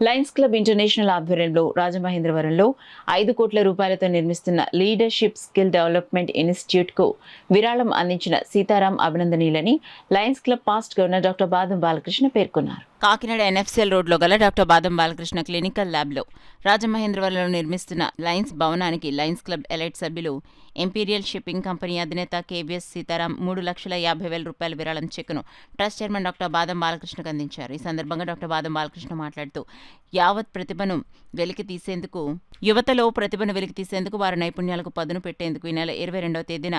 Lions club international ఆధ్వర్యంలో రాజమహేంద్రవరంలో 5 కోట్ల రూపాయలతో నిర్మిస్తున్న లీడర్షిప్ స్కిల్ డెవలప్మెంట్ ఇన్స్టిట్యూట్కు విరాళం అందించిన సీతారాం అభినందనీయులని Lions Club past governor doctor Badam Balakrishna పేర్కొన్నారు. కాకినాడ ఎన్ఎఫ్సిఎల్ రోడ్లో గల డాక్టర్ బాదం బాలకృష్ణ క్లినికల్ ల్యాబ్లో రాజమహేంద్రవరంలో నిర్మిస్తున్న లయన్స్ భవనానికి లయన్స్ క్లబ్ ఎలైట్ సభ్యులు ఇంపీరియల్ షిప్పింగ్ కంపెనీ అధినేత కేవీఎస్ సీతారాం 3,50,000 రూపాయల విరాళం చెక్కును ట్రస్ట్ చైర్మన్ డాక్టర్ బాదం బాలకృష్ణకు అందించారు. ఈ సందర్భంగా డాక్టర్ బాదం బాలకృష్ణ మాట్లాడుతూ యావత్ ప్రతిభను వెలికి తీసేందుకు యువతలో ప్రతిభను వెలికి తీసేందుకు వారి నైపుణ్యాలకు పదును పెట్టేందుకు ఈ నెల 22వ తేదీన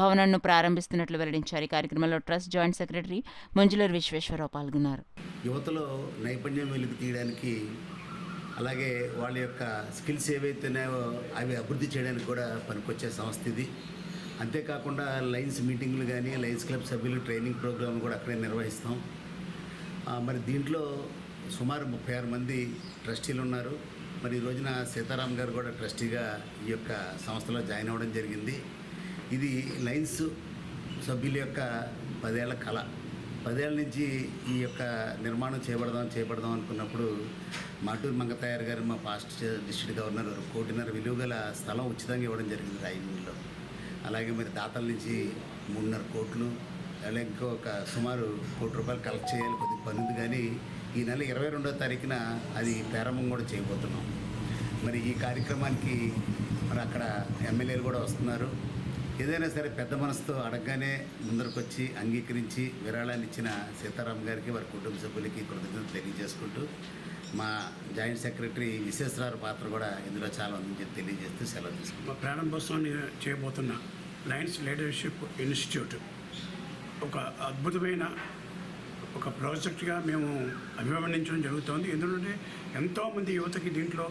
భవనాన్ని ప్రారంభిస్తున్నట్లు వెల్లడించారు. ఈ కార్యక్రమంలో trust joint secretary Munjuluru Visweswararao పాల్గొన్నారు. యువతలో నైపుణ్యం వెలికి తీయడానికి, అలాగే వాళ్ళ యొక్క స్కిల్స్ ఏవైతున్నాయో అవి అభివృద్ధి చేయడానికి కూడా పనికొచ్చే సంస్థ ఇది. అంతేకాకుండా లయన్స్ మీటింగ్లు కానీ, లయన్స్ క్లబ్ సభ్యులు ట్రైనింగ్ ప్రోగ్రాంలు కూడా అక్కడే నిర్వహిస్తాం. మరి దీంట్లో సుమారు 36 మంది ట్రస్టీలు ఉన్నారు. మరి ఈ రోజున సీతారాం గారు కూడా ట్రస్టీగా ఈ యొక్క సంస్థలో జాయిన్ అవ్వడం జరిగింది. ఇది లయన్స్ సభ్యుల యొక్క 10 ఏళ్ల కళ. 10 ఏళ్ళ నుంచి ఈ యొక్క నిర్మాణం చేపడదాం అనుకున్నప్పుడు మాటూరు మంగతాయారు గారు, మా పాస్ట్ డిస్ట్రిక్ట్ గవర్నర్, 1.5 కోటి విలువ గల స్థలం ఉచితంగా ఇవ్వడం జరిగింది రాయనూరులో. అలాగే మరి దాతల నుంచి 3.5 కోట్లు, అలాగే ఇంకొక సుమారు 1 కోటి రూపాయలు కలెక్ట్ చేయాలి, కొద్దిగా పని ఉంది. కానీ ఈ నెల 22వ తారీఖున అది ప్రారంభం కూడా చేయబోతున్నాం. మరి ఈ కార్యక్రమానికి మరి అక్కడ ఎమ్మెల్యేలు కూడా వస్తున్నారు. ఏదైనా సరే పెద్ద మనసుతో అడగగానే ముందరకు వచ్చి అంగీకరించి విరాళాన్ని ఇచ్చిన సీతారాం గారికి, వారి కుటుంబ సభ్యులకి కృతజ్ఞతలు తెలియజేసుకుంటూ, మా జాయింట్ సెక్రటరీ విశ్వేశ్వరరావు పాత్ర కూడా ఇందులో చాలా ఉందని చెప్పి తెలియజేస్తూ సెలవు తీసుకుంటాం. మా ప్రారంభోత్సవాన్ని చేయబోతున్న లయన్స్ లీడర్షిప్ ఇన్స్టిట్యూట్ ఒక అద్భుతమైన ఒక ప్రాజెక్ట్గా మేము అభివర్ణించడం జరుగుతోంది. ఎందుకంటే ఎంతోమంది యువతకి దీంట్లో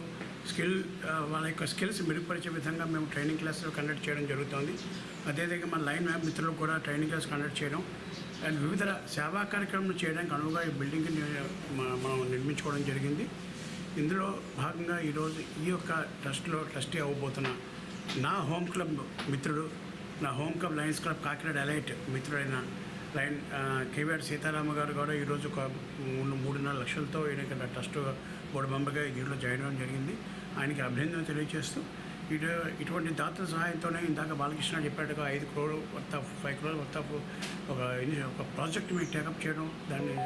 వాళ్ళ యొక్క స్కిల్స్ మెరుగుపరిచే విధంగా మేము ట్రైనింగ్ క్లాసులు కండక్ట్ చేయడం జరుగుతుంది. అదేవిధంగా మన లైన్ మ్యాప్ మిత్రులు కూడా ట్రైనింగ్ క్లాస్ కండక్ట్ చేయడం అండ్ వివిధ సేవా కార్యక్రమాలు చేయడానికి అనువుగా ఈ బిల్డింగ్ని మనం నిర్మించుకోవడం జరిగింది. ఇందులో భాగంగా ఈరోజు ఈ యొక్క ట్రస్ట్లో ట్రస్టీ అవ్వబోతున్న నా హోమ్ క్లబ్ మిత్రుడు, నా home club Lions Club Kakinada elite మిత్రుడైన కేవీఆర్ సీతారామ గారు కూడా ఈరోజు ఒక 3.5 లక్షలతో ఈయన ట్రస్ట్ బోర్డు మెంబర్గా దీంట్లో జాయిన్ అవ్వడం జరిగింది. ఆయనకి అభినందన తెలియజేస్తూ ఇటువంటి దాతల సహాయంతోనే ఇందాక బాలకృష్ణ చెప్పేట్టుగా 5 crore worth of 5 crore worth of ఒక ప్రాజెక్ట్ మేము టేకప్ చేయడం, దాన్ని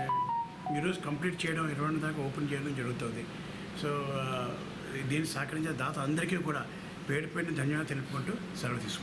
ఈరోజు కంప్లీట్ చేయడం, 22 దాకా ఓపెన్ చేయడం జరుగుతుంది. సో దీన్ని సహకరించే దాత అందరికీ కూడా పేరు ధన్యవాదాలు తెలుపుకుంటూ సెలవు తీసుకుంటాం.